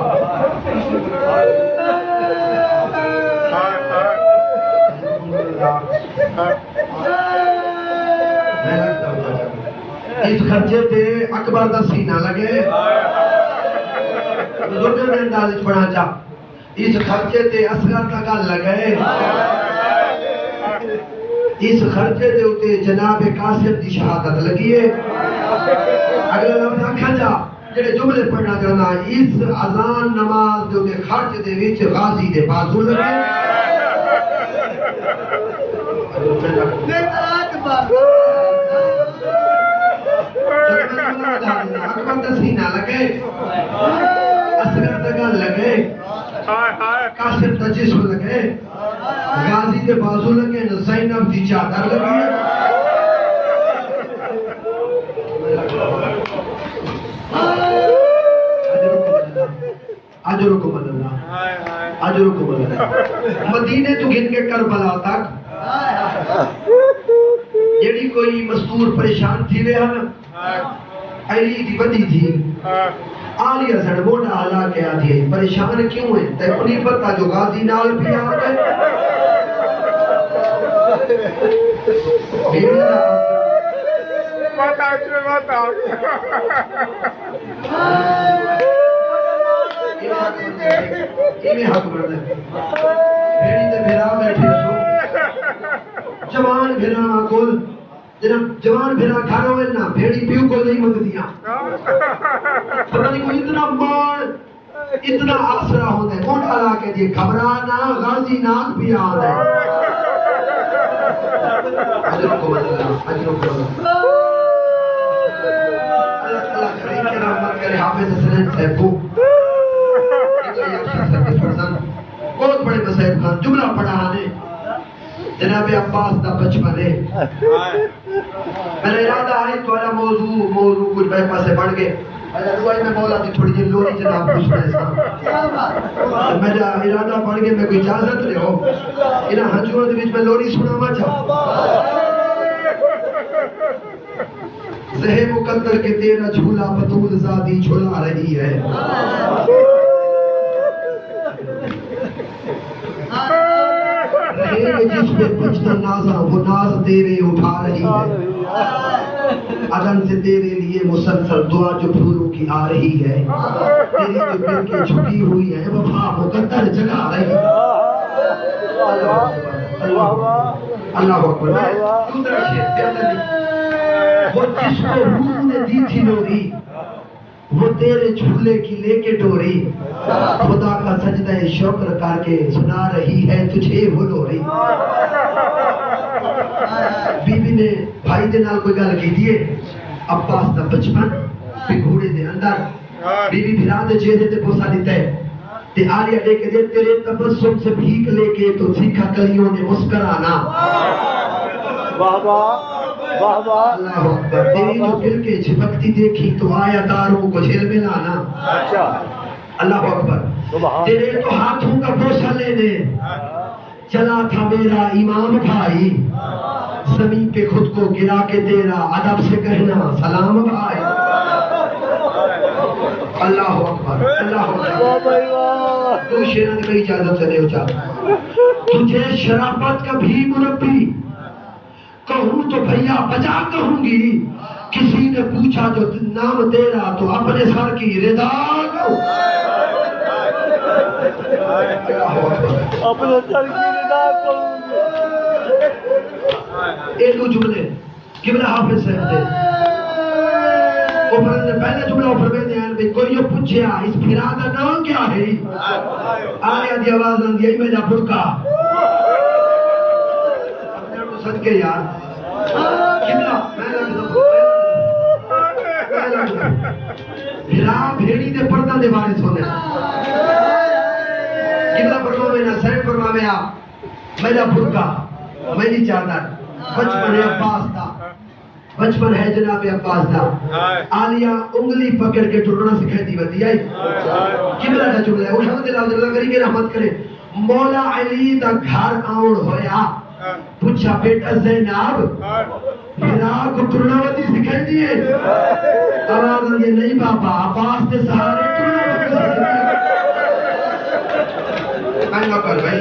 اس خرچے تے اکبر دا سینہ لگے. بزرگ میں انداز پڑھا چاہ اس خرچے تے اصغر کا گل لگے. اس خرچے دے ہوتے جناب قاسم دی شہادت لگی ہے. اگلا لفظ آکھا جا جڑے جملے پڑھنا چاہنا، اس اذان نماز دے ہوتے خرچ دے وچ غازی دے بازو لگے. اکبر دا سینہ لگے، اصغر دا گل لگے، قاسم دا جسم لگے، غازی دے بازو لگے، زینب دی چادر لگی. اجرکم اللہ، اجرکم اللہ. مدینے تو گن کے کربلا تک جیڑی کوئی مستور پریشان تھی رہے ہیں، علی دی بدی تھی، آلی حسن موڑا حلا کے آتی ہے، پریشان کیوں ہے؟ تے انہیں پتہ جو غازی نال بھی آتا ہے. یہ حق بردے بھیڑی تے بھیرا بیٹھے سو جوان بھیرا کل جوان بھیرا کھانا ہوئے نا بھیڑی پیو کو نہیں مگ دیا. پتہ نہیں کوئی اتنا مان اتنا آسرا ہوتا ہے موٹا لا کے دیے گھبرانا غازی ناک بھی آ رہا ہے. اجرکم اللہ، اجرکم اللہ. اللہ کریم کے رحمت کرے حافظ حسنین صاحب کو بہت بڑے مسائب خان جملہ پڑھا نے جناب عباس دا بچپن ہے. میرا ارادہ ہے تو والا موضوع کچھ بے پاسے بڑھ گئے. دعائی میں مولا تھی تھوڑی جی لوری جناب کچھ پیسا میرا ارادہ بڑھ گئے. میں کوئی اجازت لے ہو انہاں ہنجوان دے وچ میں لوری سنا ما چاہ. زہے مقدر کے تیرا جھولا بطول زادی جھولا رہی ہے. رہے جس پہ پچھتا نازا وہ ناز تیرے اٹھا رہی ہے. ادن سے تیرے لیے مسلسل دعا جو پھولوں کی آ رہی ہے، تیری جو دل کی جھکی ہوئی ہے وفا مقدر جگا رہی ہے۔ اللہ اکبر۔ دوسرا شعر کہتا ہے، وہ جس کو روح نے دی تھی لوری، وہ تیرے جھولے کی لے کے ڈوری، خدا کا سجدہ شکر کر کے سنا رہی ہے تجھے وہ لوری۔ بی بی نے بھائی دے نال کوئی گل کی دیے، عباس دا بچپن بھی گھوڑے دے اندر، بی بی بھرا دے چہرے تے بوسا دیتا ہے تے آلیا دے کے دے تیرے تبسم سے بھیک لے کے تو سیکھا کلیوں نے مسکرانا۔ واہ واہ واہ واہ۔ اللہ اکبر۔ تیری جو دل کے جھپکتی دیکھی تو آیا تاروں کو جھل میں لانا۔ اچھا اللہ اکبر۔ تیرے تو ہاتھوں کا بوسہ لینے چلا تھا میرا امام بھائی، زمین پہ خود کو گرا کے تیرا ادب سے کہنا سلام بھائی۔ اللہ اکبر اللہ اکبر۔ تو شیران میں اجازت سے نہیں اچھا، تجھے شرافت کا بھی مربی کہوں تو بھیا بجا کہوں گی، کسی نے پوچھا جو نام تیرا تو اپنے سر کی رضا کروں۔ اپنے سر کی رضا کروں گی۔ ایک دو جملے قبلہ حافظ صاحب تھے، پہلے جملہ فرماتے ہیں کہ کوئی یہ پوچھیا اس پھرا کا نام کیا ہے، آلیا دی آواز آن دی میرا برکا۔ اپنے تو سچ کے یار قبلہ میں لگ دوں پھرا بھیڑی دے پردہ دے وارث ہونے۔ قبلہ فرماوے نا سین فرماوے آپ میرا برکا میری چادر، بچپن عباس تھا، بچپن ہے جناب عباس تھا۔ آلیا انگلی پکڑ کے ٹرنا سکھائی دی بدی آئی۔ قبلہ کا جملہ ہے اٹھا دے اللہ کری کے رحمت کرے، مولا علی دا گھر آؤن ہویا، پوچھا بیٹا زینب میرا کو ٹرنا بدی سکھائی دیئے، آواز آگے نہیں بابا عباس دے سہارے ٹرنا بدی سکھائی دیئے۔ میں نہ کر بھائی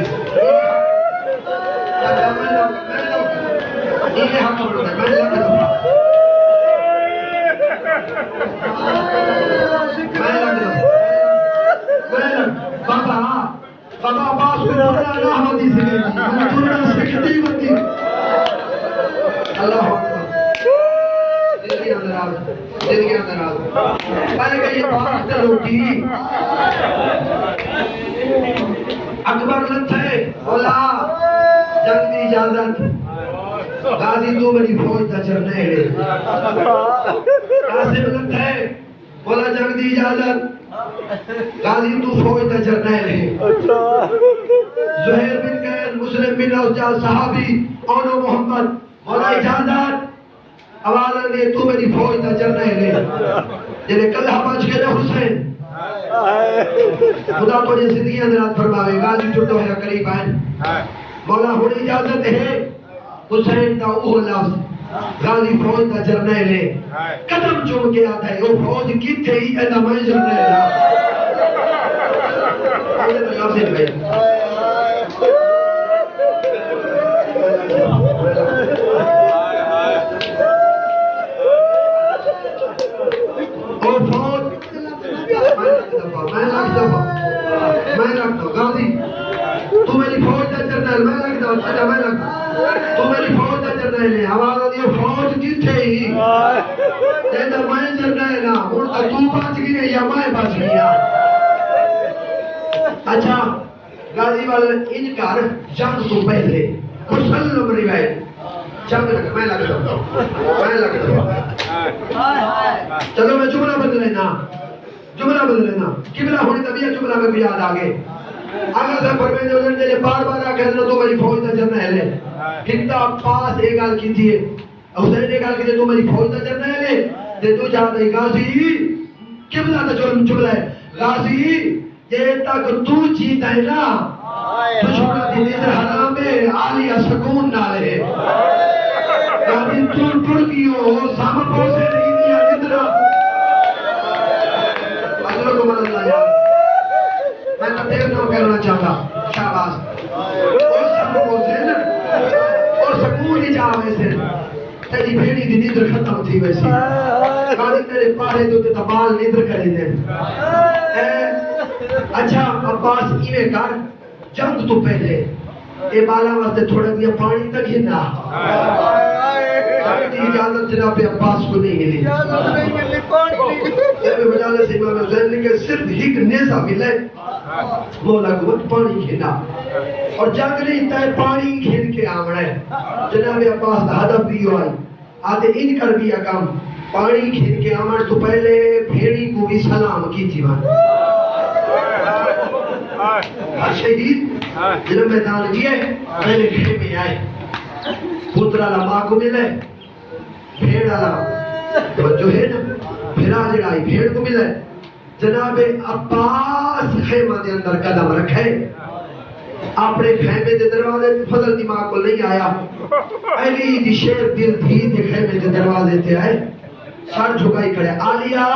یہ حق بڑھتا ہے، میں لکھ دوں بابا عباس کو ٹرنا نہ بدی سکھائی دی، ٹرنا سکھتی بدی۔ اللہ اکبر۔ دل کے اندر آج میں نے کہا یہ بات روٹی اکبر لتھے بولا جنگ دی اجازت، غازی تو میری فوج دا چرنے لے۔ قاسم لتھے بولا جنگ دی اجازت، غازی تو فوج دا چرنے لے۔ زہیر بن قید مسلم بن اوجاز صحابی اونو محمد بولا اجازت، آواز آنے تو میری فوج دا چرنے لے۔ جنہیں کلہ بچ کے لے حسین خدا کو جن زندگی اندرات فرماوے، غازی چھوٹو ہے قریب آئیں مولا ہونے اجازت ہے حسین دا اوہ لفظ غازی فوج دا جرنے لے قدم چوم کے آتا ہے وہ فوج کی تھے ہی ایدہ میں جرنے لے لفظ بھائی وہ فوج میں لگ دو غازی تو میری فوج دا جرنیل، میں لگ دو اچھا میں لگ تو میری فوج دا جرنیل ہے، آواز آدھی فوج کی تھے ہی ایدہ میں جرنیل نا اور تو بچ گئی یا میں بچ گیا۔ اچھا غازی والے انکار جنگ تو پہلے مسلم روایت جنگ لگ میں لگ دو چلو میں جملہ بدل لینا قبلہ ہونے طبیعت جملہ میں بھی یاد آگے آگا سے فرمائے جو جنہیں بار آکے حضرت تو میری فوج دا جرنیل ہے، ہندہ پاس ایک گال کی تھی حسین ایک گال کی تھی تو میری فوج دا جرنیل ہے تے تو چاہتا ہے غازی قبلہ دا جملہ ہے غازی یہ تک تو چیتا ہے نا تو چھوڑا دی نیزر حرام ہے آلیہ سکون نالے غازی تون پڑ گئی ہو سام پوسے نہیں دیا ندرہ حضرت کو مدد اللہ یاد میں نے دیر نو کرنا چاہتا شہباز اور سب کو زین اور سکون ہی جاوے سے تیری بھیڑی دی نیندر ختم تھی ویسی کاری تیرے پاڑے تو تے تبال نیندر کرے دے اچھا عباس ایویں کر جنگ تو پہلے اے بالا واسطے تھوڑا دیا پانی تک ہی نہ اجازت جناب عباس کو نہیں ملی یہ مجالس امام حسین نے کہ صرف ایک نیزہ ملے مولا کو وقت پانی کھینا اور جنگ نہیں تے پانی کھین کے آمنا ہے جناب عباس دا ہدف بھی ہوئی آتے ان کر بھی کام پانی کھین کے آمن تو پہلے بھیڑی کو بھی سلام کی تھی ہر شہید جنب میدان گئے پہلے گھر میں آئے پترہ لماں کو ملے بھیڑ آلا جو ہے نا پھرا جڑائی بھیڑ کو ملے جناب عباس خیمہ دے اندر قدم رکھے اپنے خیمے دے دروازے فضل دی ماں کو نہیں آیا علی دی شیر دل تھی دے خیمے دے دروازے تے آئے سر جھکائی کھڑے آلیا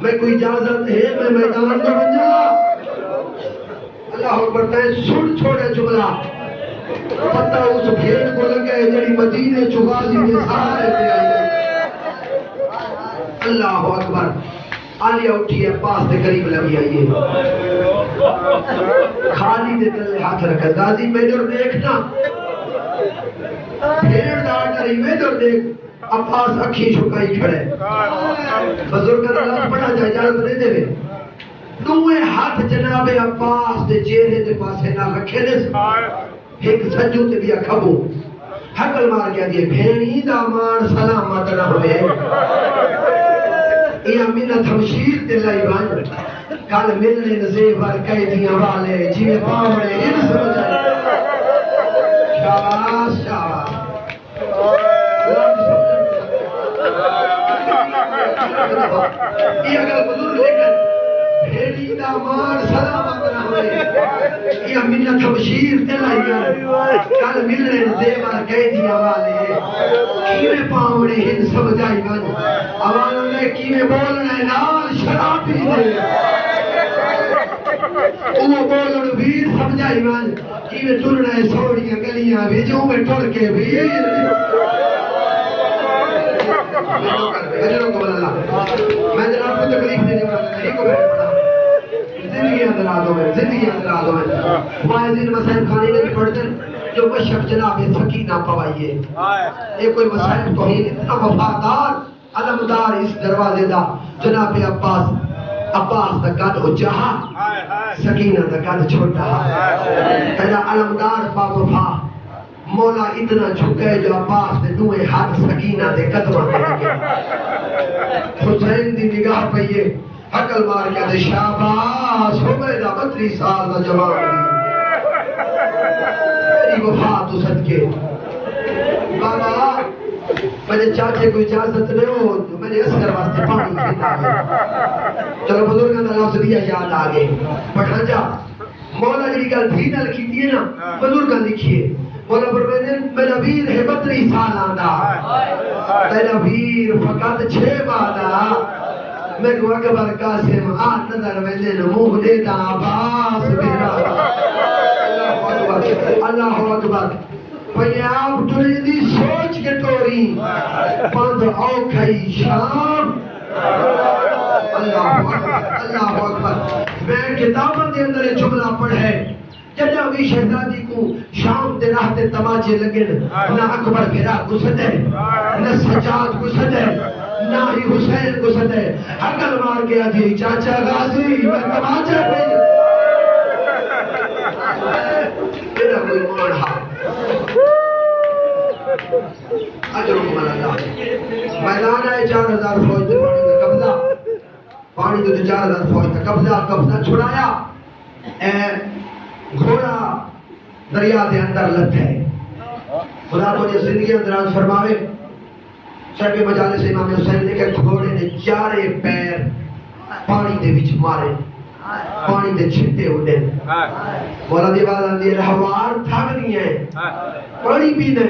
میں کوئی اجازت ہے میں میدان کو بن جا اللہ اکبر تے سن چھوڑے جملہ پتہ اس بھیڑ کو لگے جڑی مدینے چغازی میں سارے پہ آئی اللہ اکبر آلیہ اٹھی ہے پاس دے قریب لگی آئیے خالی دے تلے ہاتھ رکھا غازی میدر دیکھنا بھیڑ دا کری میدر دیکھ عباس اکھی شکائی کھڑے بزرگ اللہ پڑھا جائے اجازت نہیں دے دوئے ہاتھ جناب عباس دے چہرے دے پاسے نہ رکھے دے ایک سجو تے بھی کھبو حقل مار گیا دیئے بھینی دا مان سلامت نہ ہوئے یہ منت ہمشیر تے لائی بان کل ملنے نزیور قیدیاں والے جیوے پاوڑے ان سمجھ آئے شاباش شاباش یہ اگر بزرگ لے کر بھیڑی دا مان سلامت نہ ہوئے یہ منت ہمشیر تے لائی بان کل ملنے نزیور قیدیاں والے کیوے پاوڑے ان سمجھ آئی بان عوام نے کیوے بولنے نال شرابی دے وہ بولن ویر سمجھائی مان کیوے ترنے سوڑیاں گلیاں بھیجوں میں ٹھوڑ کے ویر میں جناب کو تکلیف دینے والا نہیں کو بیٹھ پڑا زندگی اندرازوں میں زندگی اندرازوں میں واعظین مسائب خانی نے بھی پڑھتے جو مشک جناب سکینہ پوائیے یہ کوئی مسائب توہین اتنا وفادار علمدار اس دروازے دا جناب عباس دا قد ہو جہاں سکینہ دا قد چھوٹا تیرا علمدار با وفا مولا اتنا جھکے جو عباس دے دوئے ہاتھ سکینہ دے قدمہ دے لگے حسین دی نگاہ پہیے حقل مار کے دے شاباس ہو گئے دا 32 سال دا جوان دی میری وفا تو صدقے بابا مجھے چاچے کو اجازت نہیں ہو میں نے اسکر واسطے پانی کھیتا ہے چلو بزرگان اللہ سے دیا یاد آگے پڑھا جا مولا جی گل بھی نہ لکھی دیئے نا بزرگان لکھیے مولا فرمائے میرا ویر ہے 32 سال آندہ میرا ویر فقط 6 بادا میں کو اکبر قاسم آن نظر ویلے نموہ دیتا عباس میرا اللہ اکبر پنجاب ٹوری دی سوچ کے ٹوری پند اوکھائی شام اللہ اکبر میں کتابت دے اندر جملہ پڑھے جنہ بھی شہزادی کو شام دے راہ تے تماچے لگن نہ اکبر گھرا گسدے نہ سجاد گسدے نہ ہی حسین گسدے حقل مار گیا جی چاچا غازی میں تماچے پہ میرا کوئی مانہا اجرکم اللہ میدان آئے 4000 فوج دے پانی کا قبضہ پانی تو 4000 فوج کا قبضہ چھڑایا گھوڑا دریا دے اندر لتھے خدا کو یہ زندگی اندراز فرماوے شرک مجالس امام حسین نے کہ گھوڑے نے 4 پیر پانی دے وچ مارے پانی دے چھٹے اڑے مولا دی آواز آندی ہے رہوار تھک نہیں ہے پانی پینے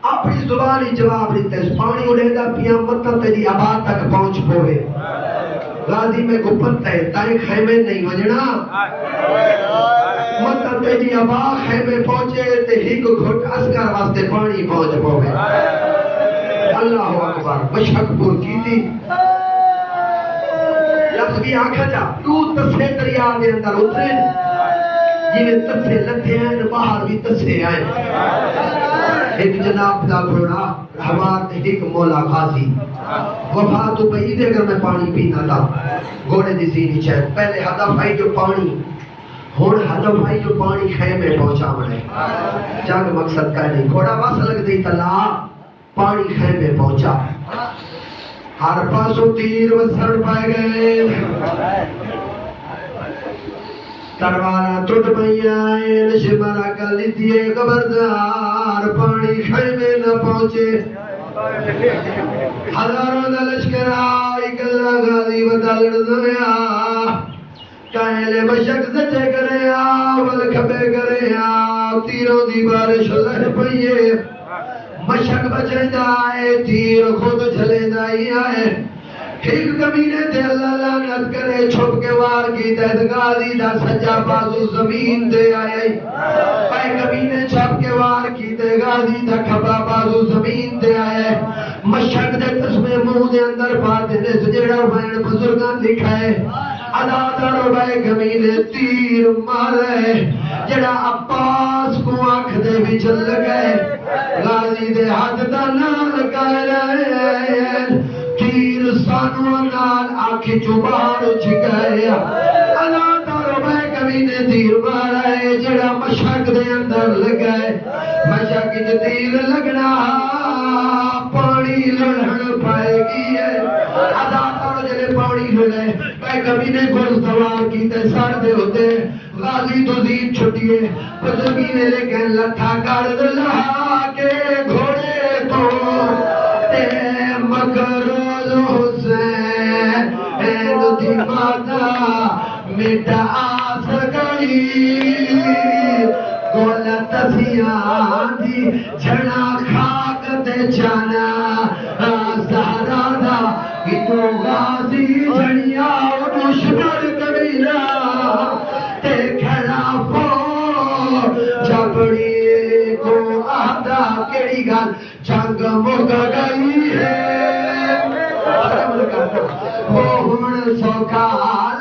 اپنی زبانی جواب دیتے ہیں پانی اڑے دا پیا مطلب تیری آباد تک پہنچ پوے غازی میں گپت ہے تائی خیمے نہیں وجنا مطلب تیری آباد خیمے پہنچے تے ہی کو گھٹ اسکر واسطے پانی پہنچ پوے اللہ اکبر مشک پور کی تھی لفظ بھی آنکھا جا تو تسے دریا دے اندر اترے جنہیں تسے لتھے ہیں باہر بھی تسے آئے ایک جناب دا گھوڑا ہمار ایک مولا غازی وفا تو پہی دے اگر میں پانی پینا تھا گھوڑے دی زینی چاہے پہلے ہدف آئی جو پانی ہون ہدف آئی جو پانی خیمے پہنچا مڑے جاگ مقصد کا نہیں گھوڑا واس لگ دی تلا پانی خیمے پہنچا ہر پاسوں تیر وسڑ پائے گئے تروارا ٹوٹ پئیاں نشمرا کر لیتی ہے خبردار پانی خیمے نہ پہنچے ہزاروں دا لشکر آئی کلا غازی بدل دنیا کہلے مشک سچے کرے آول کھبے کرے تیروں دی بارش لڑ پئیے مشک بچے جائے تیر خود چلے جائی آئے ایک کمینے تے اللہ لعنت کرے چھپ کے وار کی تحت غازی دا سجا بازو زمین دے آئے اے کمینے چھپ کے وار کی تے غازی دا کھبا بازو زمین دے آئے مشک دے تسمے منہ دے اندر پاتے نے سجڑا بین بزرگاں لکھائے ادا دارو بے کمینے تیر مارے جڑا عباس کو آنکھ دے بھی چل گئے غازی دے ہاتھ دا نال کہہ رہے تیر سانو نال آنکھ جو باہر اچھ گئے ادا دارو بے کمینے تیر مارے جڑا مشک دے اندر لگئے مشک دے تیر لگنا پانی لڑھن پائے گی ہے ادا دارو جلے پانی لڑے بے کمینے گھر سوار کی تے سار دے ہوتے غازی تو زین چھٹیے بزرگینے لیکن لتھا کر دلہا کے گھوڑے تو تے مکروز حسین دی ماتا مٹا آس گئی گولت سیاں دی جھڑا خاک تے چانا سہرا دا تو غازی جھڑیا دشمن کبیرہ تے کھڑا پو جھپڑی کو آدھا کیڑی گل جنگ مک گئی ہے وہ ہن سوکھا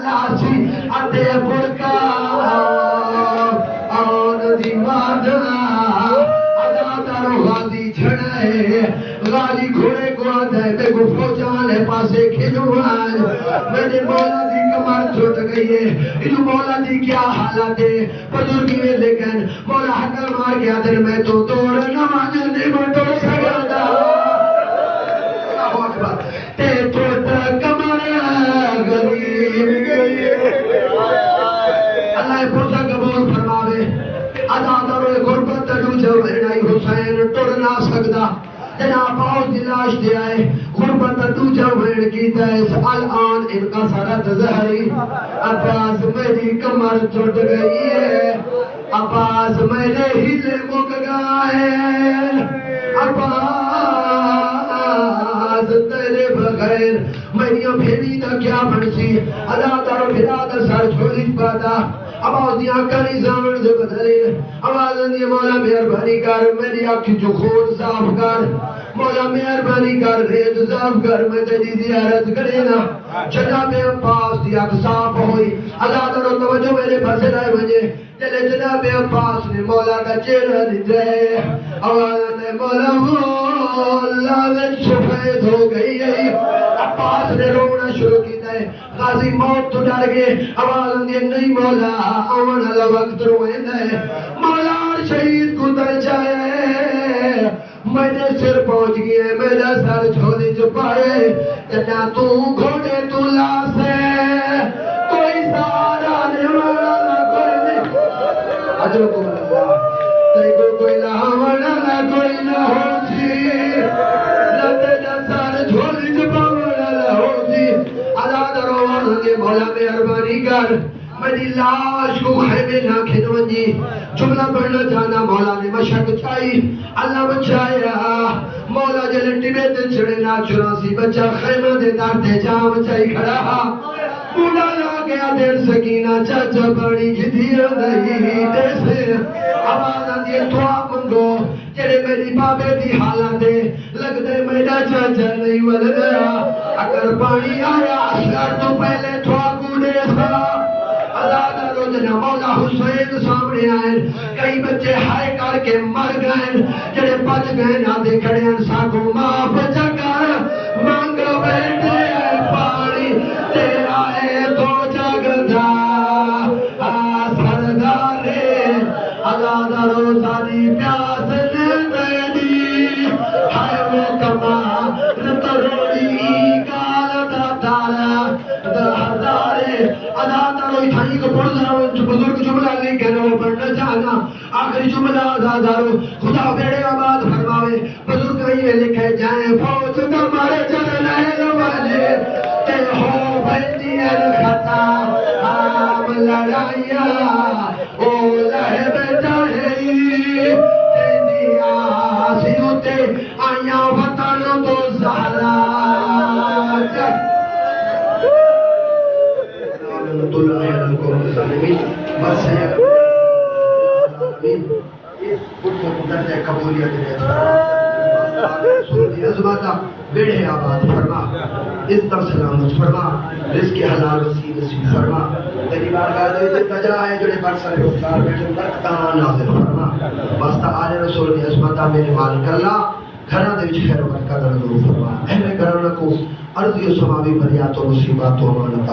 لاسی اتے برکا آن دی مادنا ادا دارو غازی جھڑے غازی گھوڑے کو آدھے بے گو فوجانے پاسے کھلوان میرے مولا دی کمر چھوٹ گئی ہے انہوں مولا دی کیا حالت ہے بزرگی میں لیکن مولا حقل مار گیا دن میں تو دوڑ نماز نہیں بڑھو سگادا اللہ اکبر تے توٹ کمر غریب گئی اللہ پرسا قبول فرماوے ادا دارو غربت دو جو بہنائی حسین ٹر نہ سکدا جناب آؤ دلاش دے آئے غربت دوجہ وین کی دیس الان ان کا سرد زہری عباس میری کمر چھوٹ گئی ہے عباس میرے ہلے مک گئے عباس تیرے بغیر میری بھیڑی دا کیا بنسی اللہ دارو بھیڑا دا سر چھوڑی پاتا آواز دیا کری زامن سے بدلے آواز دیا مولا مہربانی کر میری آنکھ جو خون صاف کر مولا مہربانی کر ریت صاف کر میں تیری زیارت کرے نا جناب عباس دی آنکھ صاف ہوئی اللہ تعالیٰ توجہ میرے پاسے رائے بجے جلے جناب عباس نے مولا کا چہرہ دے آواز نے مولا اللہ نے سفید ہو گئی ہے عباس نے رونا شروع کی ہے غازی موت تو ڈر گئے آواز دے نہیں مولا آمن اللہ وقت روئے ہے مولا شہید کو در جائے میرے سر پہنچ گئے میرا سر چھوڑی چھپائے جنا تو گھوڑے تو لاس ہے کوئی سارا نہیں والا کوئی نہیں حضرت اللہ تیگو کوئی لاؤنا کوئی نہ ہو جی لتے جا سر چھوڑی چھپاونا ہو جی اللہ دروازہ دے مولا مہربانی کر میری لاش کو خیمے نہ کھنون جی جملہ پڑھنا چاہنا مولا نے مشک چاہی اللہ بچایا مولا جلنٹی میں دن چھڑے نہ چراسی بچہ خیمہ دے دارتے جام چاہی کھڑا مولا لا گیا دیر سکینہ چاچا پڑی کھتی رہی دے سے آواز آدھی دعا منگو جڑے جڑے میری بابے دی حالت دے لگ دے میرا چاچا نہیں ول گیا اگر پانی آیا اصغر تو پہلے تھوا کوڑے سا آزادہ روزنہ مولا حسین سامنے آئے کئی بچے ہائے کر کے مر گئے جڑے بچ گئے نہ دے کھڑے انسا کو معاف جگر مانگو بیٹے پانی تیرا ہے تو جگ دا سردارے آزادہ روزانی پیاس نے دی ہائے وہ کما رتروڑی کال دا دارا دا ہزارے آزادہ روئی تھانی کو پڑھ رہا ہوں بزرگ جملہ لے کے رو پڑھنا چاہنا آخری جملہ آزادہ رو خدا بیڑے آباد فرماوے بزرگ یہ لکھے جائیں فوج کا مارے جرنیل والے تے ہو بندی الخطا عام لڑائیاں او لہب جاہری تیندی آسیوں تے آیاں وطن تو زہرا رحمت اللہ علیہ بس ہے اس درجہ قبولیت سنتی عظمتہ بیڑے آباد فرما اس طرح سلامت فرما رزق حلال وسیع نصیب فرما تیری بارگاہ دے تجا ہے جڑے برسر افتار بیٹھے برکتاں نازل فرما واسطہ آل رسول دی عظمتہ میرے مالک اللہ گھرہ دے وچ خیر و برکت نازل فرما اہل گھرانہ کو ارضی و سماوی بریات و مصیبات و امانت